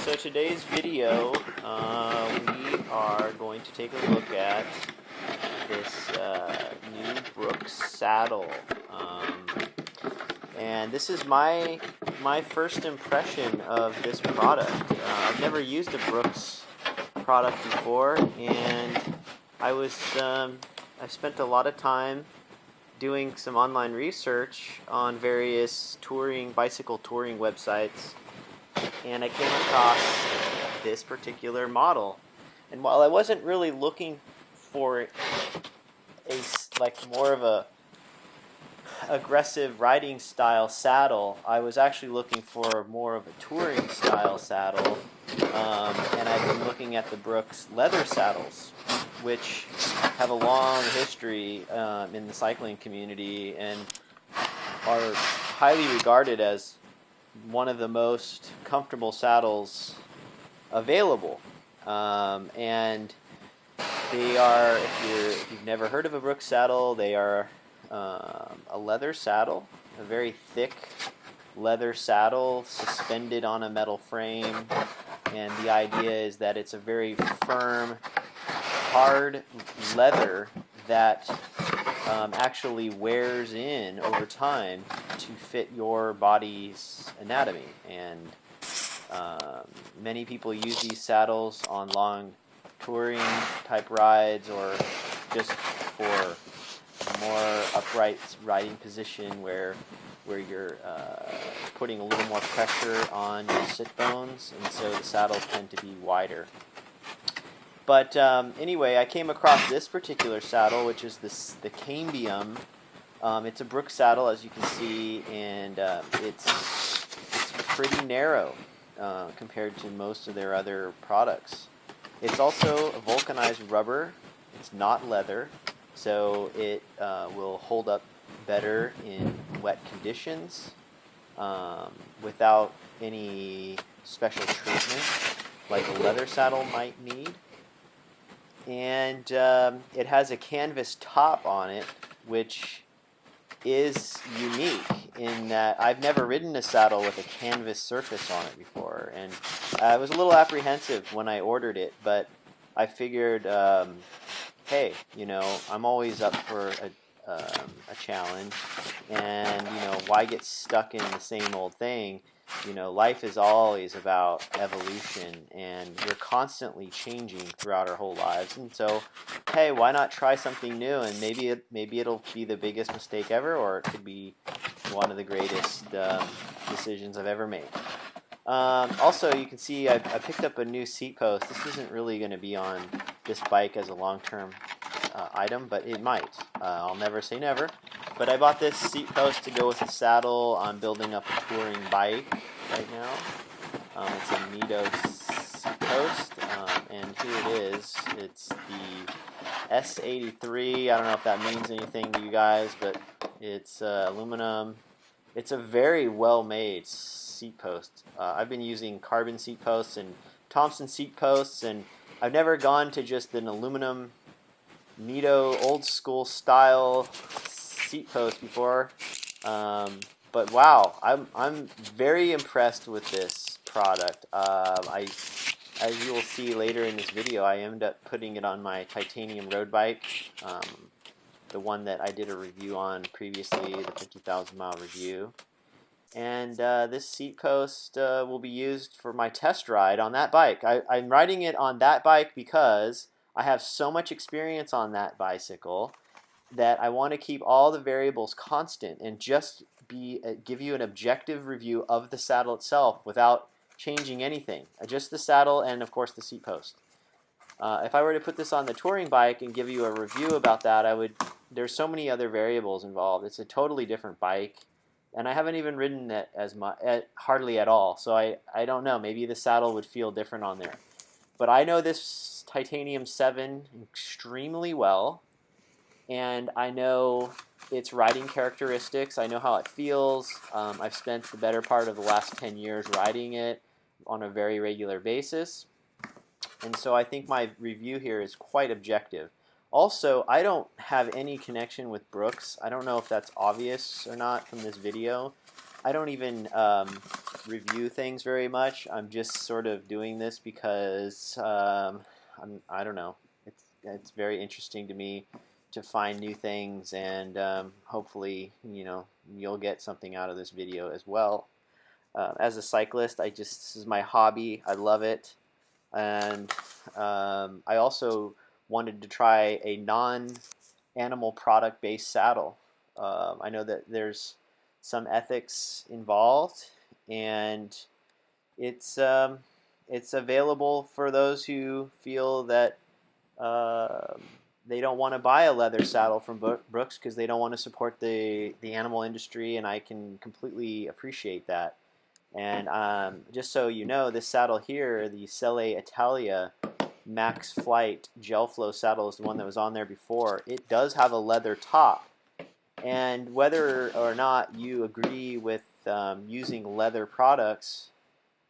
So today's video, we are going to take a look at this new Brooks saddle, and this is my first impression of this product. I've never used a Brooks product before, and I spent a lot of time doing some online research on various bicycle touring websites, and I came across this particular model. And while I wasn't really looking for more of a aggressive riding style saddle, I was actually looking for more of a touring style saddle, and I've been looking at the Brooks leather saddles, which have a long history in the cycling community and are highly regarded as one of the most comfortable saddles available. And they are, if you've never heard of a Brooks saddle, they are a leather saddle, a very thick leather saddle suspended on a metal frame. And the idea is that it's a very firm, hard leather that actually wears in over time to fit your body's anatomy. And many people use these saddles on long touring type rides, or just for a more upright riding position where you're putting a little more pressure on your sit bones, and so the saddles tend to be wider. But anyway, I came across this particular saddle, which is the Cambium. It's a Brooks saddle, as you can see, and it's pretty narrow compared to most of their other products. It's also a vulcanized rubber. It's not leather, so it will hold up better in wet conditions without any special treatment like a leather saddle might need. And it has a canvas top on it, which is unique in that I've never ridden a saddle with a canvas surface on it before. And I was a little apprehensive when I ordered it, but I figured, hey, I'm always up for a challenge, and why get stuck in the same old thing? Life is always about evolution, and we're constantly changing throughout our whole lives. And so, hey, why not try something new? And maybe it'll be the biggest mistake ever, or it could be one of the greatest decisions I've ever made. Also, you can see I picked up a new seat post. This isn't really going to be on this bike as a long-term item, but it might. I'll never say never. But I bought this seat post to go with the saddle. I'm building up a touring bike right now. It's a Nito seat post, and here it is. It's the S83. I don't know if that means anything to you guys, but it's aluminum. It's a very well-made seat post. I've been using carbon seat posts and Thompson seat posts, and I've never gone to just an aluminum Nito old school style seat post before, but wow, I'm very impressed with this product. As you will see later in this video, I ended up putting it on my titanium road bike, the one that I did a review on previously, the 50,000 mile review. And this seat post will be used for my test ride on that bike. I'm riding it on that bike because I have so much experience on that bicycle that I want to keep all the variables constant and just give you an objective review of the saddle itself without changing anything. Just the saddle and, of course, the seat post. If I were to put this on the touring bike and give you a review about that, there's so many other variables involved. It's a totally different bike, and I haven't even ridden it hardly at all. So I don't know. Maybe the saddle would feel different on there. But I know this Titanium 7 extremely well, and I know its riding characteristics. I know how it feels. I've spent the better part of the last 10 years riding it on a very regular basis, and so I think my review here is quite objective. Also, I don't have any connection with Brooks. I don't know if that's obvious or not from this video. I don't even review things very much. I'm just sort of doing this because I don't know. It's very interesting to me to find new things, and hopefully, you'll get something out of this video as well. As a cyclist, this is my hobby. I love it, and I also wanted to try a non-animal product-based saddle. I know that there's some ethics involved, and it's available for those who feel that they don't want to buy a leather saddle from Brooks because they don't want to support the animal industry, and I can completely appreciate that. And just so you know, this saddle here, the Selle Italia Max Flight Gel Flow saddle, is the one that was on there before. It does have a leather top. And whether or not you agree with using leather products,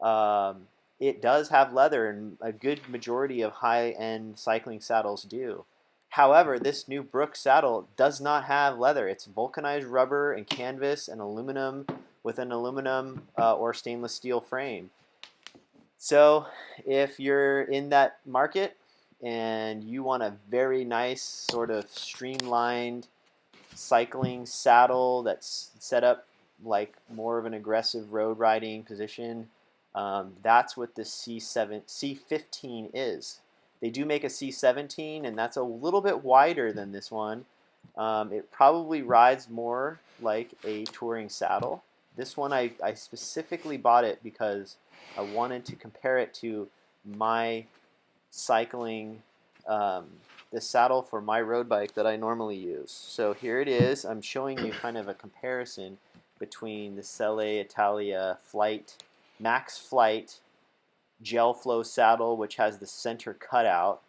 it does have leather, and a good majority of high-end cycling saddles do. However, this new Brooks saddle does not have leather. It's vulcanized rubber and canvas and aluminum with an aluminum or stainless steel frame. So if you're in that market and you want a very nice sort of streamlined cycling saddle that's set up like more of an aggressive road riding position, that's what the C15 is. They do make a C17, and that's a little bit wider than this one. It probably rides more like a touring saddle. This one, I specifically bought it because I wanted to compare it to my cycling, the saddle for my road bike that I normally use. So here it is. I'm showing you kind of a comparison between the Selle Italia Max Flight Gel Flow saddle, which has the center cutout,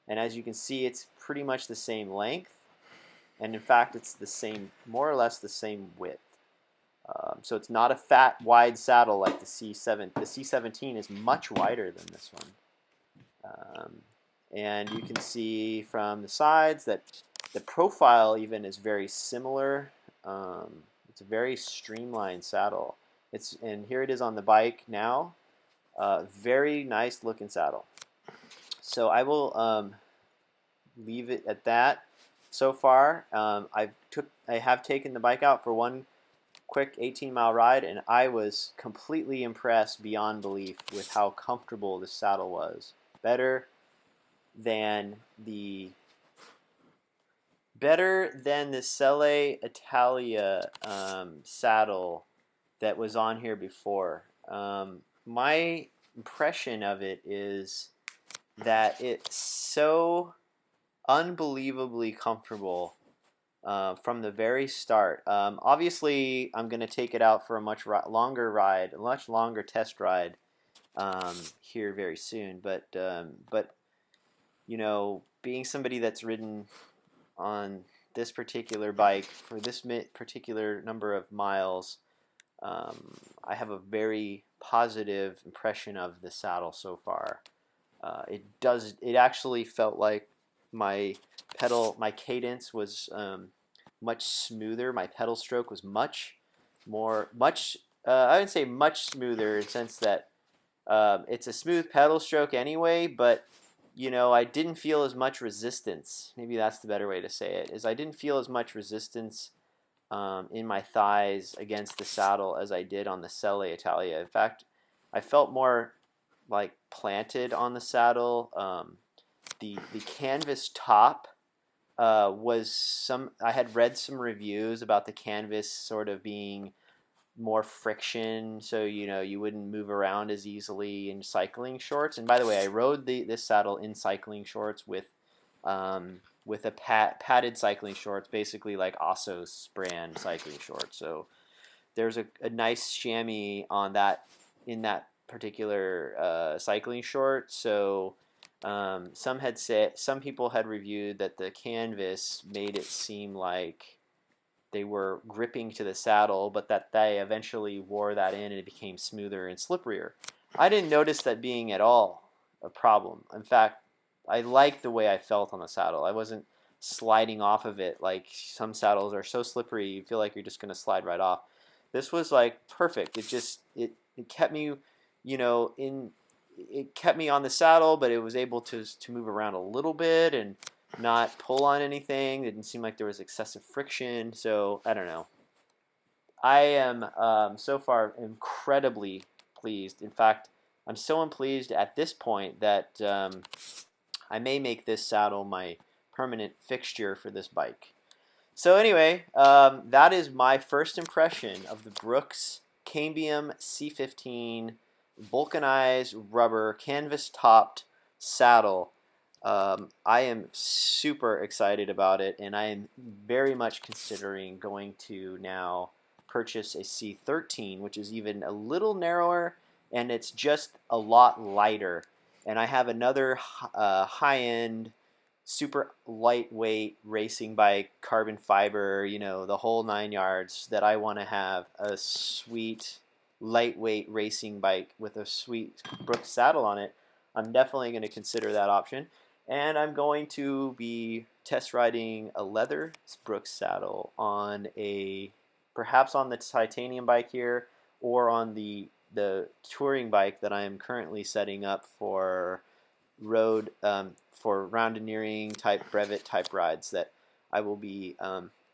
and as you can see, it's pretty much the same length, and in fact, it's the same, more or less the same width. So it's not a fat, wide saddle like the C7. The C17 is much wider than this one. And you can see from the sides that the profile even is very similar. It's a very streamlined saddle. And here it is on the bike now. Very nice looking saddle. So I will leave it at that. So far, I have taken the bike out for one quick 18-mile ride, and I was completely impressed beyond belief with how comfortable this saddle was. Better than the Selle Italia saddle that was on here before. My impression of it is that it's so unbelievably comfortable from the very start. Obviously, I'm going to take it out for a much longer test ride here very soon. But being somebody that's ridden on this particular bike for this particular number of miles, I have a very positive impression of the saddle so far. It actually felt like my cadence was much smoother. My pedal stroke was much I would say much smoother in the sense that it's a smooth pedal stroke anyway, but I didn't feel as much resistance. Maybe that's the better way to say it, is I didn't feel as much resistance in my thighs against the saddle as I did on the Selle Italia. In fact, I felt more like planted on the saddle. The canvas top I had read some reviews about the canvas sort of being more friction, so you wouldn't move around as easily in cycling shorts. And by the way, I rode this saddle in cycling shorts with a padded cycling shorts, basically like Assos brand cycling shorts. So there's a nice chamois on that in that particular cycling short. So some people had reviewed that the canvas made it seem like they were gripping to the saddle, but that they eventually wore that in and it became smoother and slipperier. I didn't notice that being at all a problem. In fact, I liked the way I felt on the saddle. I wasn't sliding off of it like some saddles are so slippery you feel like you're just going to slide right off. This was like perfect. It kept me, it kept me on the saddle, but it was able to move around a little bit and not pull on anything. It didn't seem like there was excessive friction. So I don't know. I am so far incredibly pleased. In fact, I'm so pleased at this point that I may make this saddle my permanent fixture for this bike. So anyway, that is my first impression of the Brooks Cambium C15 vulcanized rubber canvas topped saddle. I am super excited about it, and I am very much considering going to now purchase a C13, which is even a little narrower, and it's just a lot lighter. And I have another high-end, super lightweight racing bike, carbon fiber, the whole 9 yards, that I want to have a sweet, lightweight racing bike with a sweet Brooks saddle on it. I'm definitely going to consider that option. And I'm going to be test riding a leather Brooks saddle on perhaps on the titanium bike here, or on the touring bike that I am currently setting up for road for roundineering type brevet type rides that I will be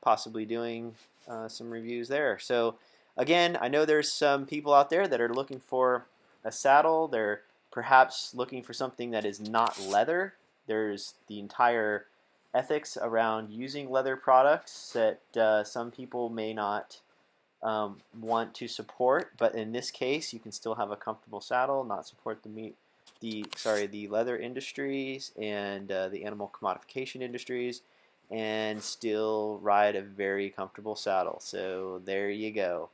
possibly doing some reviews there. So again, I know there's some people out there that are looking for a saddle. They're perhaps looking for something that is not leather. There's the entire ethics around using leather products that some people may not want to support, but in this case, you can still have a comfortable saddle, not support the leather industries and the animal commodification industries, and still ride a very comfortable saddle. So there you go.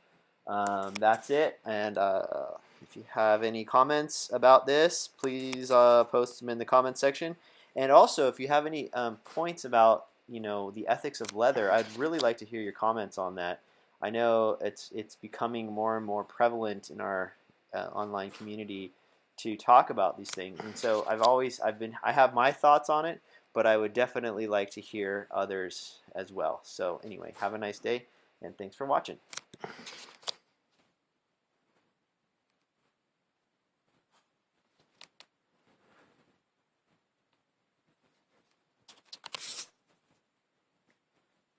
That's it. And if you have any comments about this, please post them in the comments section. And also, if you have any points about the ethics of leather, I'd really like to hear your comments on that. I know it's becoming more and more prevalent in our online community to talk about these things, and so I have my thoughts on it, but I would definitely like to hear others as well. So anyway, have a nice day, and thanks for watching.